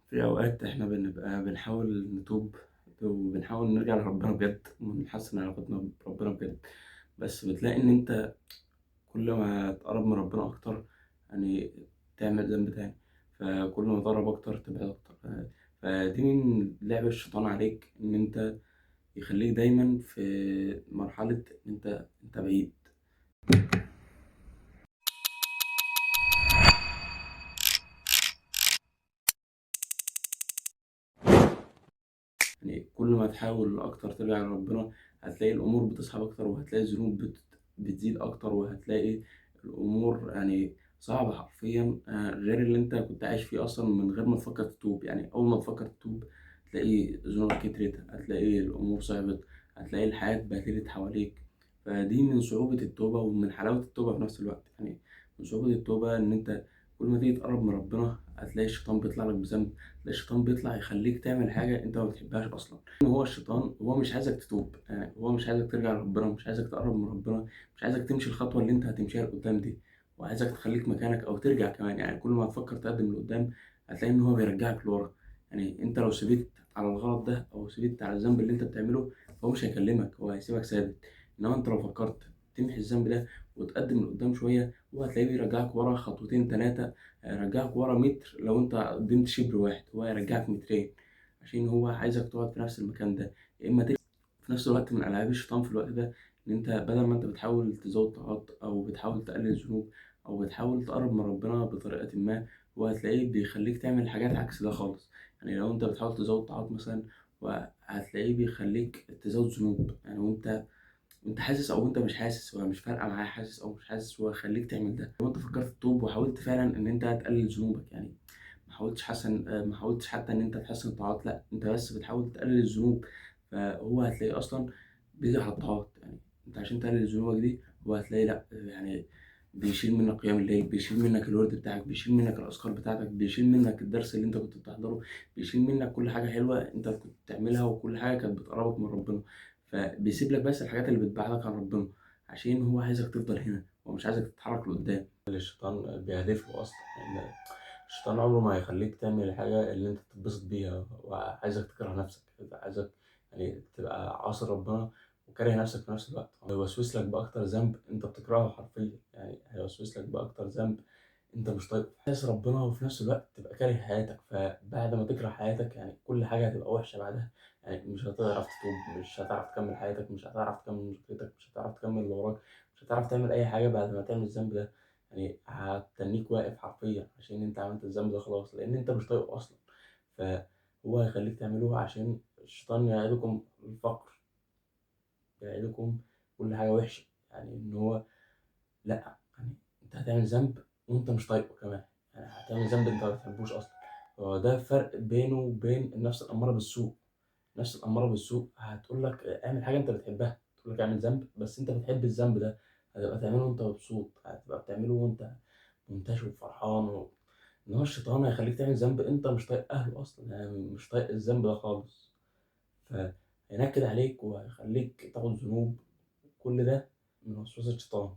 في أوقات إحنا بنبقى بنحاول نتوب وبنحاول نرجع لربنا بجد ونحسن علاقتنا بربنا بجد، بس بتلاقي إن أنت كل ما تقرب من ربنا أكتر يعني تعمل ذنب تاني، فكل ما تقرب أكتر تبعد أكتر. فدي من لعب الشيطان عليك إن أنت يخليك دايما في مرحلة إن أنت بعيد. يعني كل ما تحاول أكتر ترجع لربنا هتلاقي الأمور بتصعب أكتر، وهتلاقي الذنوب بتزيد أكتر، وهتلاقي الأمور يعني صعبة حرفيا، غير اللي أنت كنت عايش فيه أصلا من غير ما تفكر تتوب. يعني أول ما تفكر تتوب هتلاقي ذنوبك كترت، هتلاقي الأمور صعبت، هتلاقي الحياة اتبهدلت حواليك. فدي من صعوبة التوبة ومن حلاوة التوبة في نفس الوقت. يعني من صعوبة التوبة إن أنت كل ما تيجي تقرب من ربنا هتلاقي الشيطان بيطلع لك بذنب، الشيطان بيطلع يخليك تعمل حاجة انت ما بتحبهاش اصلا. هو الشيطان هو مش عايزك تتوب، يعني هو مش عايزك ترجع لربنا، مش عايزك تقرب من ربنا، مش عايزك تمشي الخطوة اللي انت هتمشيها لقدام دي، وعايزك تخليك مكانك او ترجع كمان. يعني كل ما تفكر تقدم لقدام هتلاقي ان هو بيرجعك لورا. يعني انت لو سبت على الغلط ده او سبت على الذنب اللي انت بتعمله فهو مش هيكلمك، هو هيسيبك ثابت. انما انت لو فكرت تمحي الذنب ده وتقدم لقدام شوية هو هتلاقيه بيرجعك ورا خطوتين تلاتة، هيرجعك ورا متر. لو انت قدمت شبر واحد هو هيرجعك مترين، عشان هو عايزك تقعد في نفس المكان ده. يا اما في نفس الوقت من العاب الشيطان في الوقت ده ان انت بدل ما انت بتحاول تزود طاعات او بتحاول تقلل ذنوب او بتحاول تقرب من ربنا بطريقة ما، هو هتلاقيه بيخليك تعمل حاجات عكس ده خالص. يعني لو انت بتحاول تزود طاعات مثلا وهتلاقيه بيخليك تزود ذنوب. يعني وانت حاسس او انت مش حاسس، هو مش فارقه معاه حاسس او مش حاسس، هو خليك تعمل ده. لو انت فكرت تتوب وحاولت فعلا ان انت تقلل ذنوبك، يعني ما حاولتش حتى ان انت تحسن الطاعات، لا انت بس بتحاول تقلل الذنوب، فهو هتلاقيه اصلا بيجي على الطاعات. يعني انت عشان تقلل ذنوبك دي هو هتلاقي لا يعني بيشيل منك قيام الليل، بيشيل منك الورد بتاعك، بيشيل منك الاذكار بتاعتك، بيشيل منك الدرس اللي انت كنت بتحضره، بيشيل منك كل حاجه حلوه انت كنت بتعملها وكل حاجه كانت بتقربك من ربنا. فبيسيب لك بس الحاجات اللي بتبعدك عن ربنا، عشان هو عايزك تفضل هنا، هو مش عايزك تتحرك لقدام. الشيطان بيهدفه اصلا ان الشيطان عمره ما هيخليك تعمل الحاجه اللي انت تتبسط بيها، وعايزك تكره نفسك، عايزك يعني تبقى عاصي ربنا وكاره نفسك في نفس الوقت. هيوسوس لك باكتر ذنب انت بتكرهه حرفيا، يعني هيوسوس لك باكتر ذنب انت مش طايقه، تحس ربنا وفي نفس الوقت تبقى كاره حياتك. فبعد ما تكره حياتك يعني كل حاجه هتبقى وحشه بعدها. يعني مش هتعرف تتوب، مش هتعرف تكمل حياتك، مش هتعرف تكمل مذاكرتك، مش هتعرف تكمل اللي وراك، مش هتعرف تعمل اي حاجه بعد ما تعمل الذنب ده. يعني هتتنيك واقف حرفيا عشان انت عملت الذنب ده خلاص، لان انت مش طايقه اصلا. فهو هيخليك تعمله عشان الشيطان يعيدكم الفقر، يعيدكم كل حاجه وحشه. يعني ان هو لا، يعني انت هتعمل ذنب وانت مش طايقه كمان، يعني هتعمل ذنب انت ما بتحبوش اصلا. هو ده الفرق بينه وبين النفس الاماره بالسوء. النفس الاماره بالسوء هتقول لك اعمل حاجه انت بتحبها، تقول لك اعمل ذنب بس انت بتحب الذنب ده، هتبقى تعمله وانت مبسوط، هتبقى بتعمله وانت منتشر وفرحان انما الشيطان هيخليك تعمل ذنب انت مش طايق اهله اصلا، يعني مش طايق الذنب ده خالص، فهينكد عليك وهيخليك تاخد ذنوب. كل ده من وسوسة الشيطان.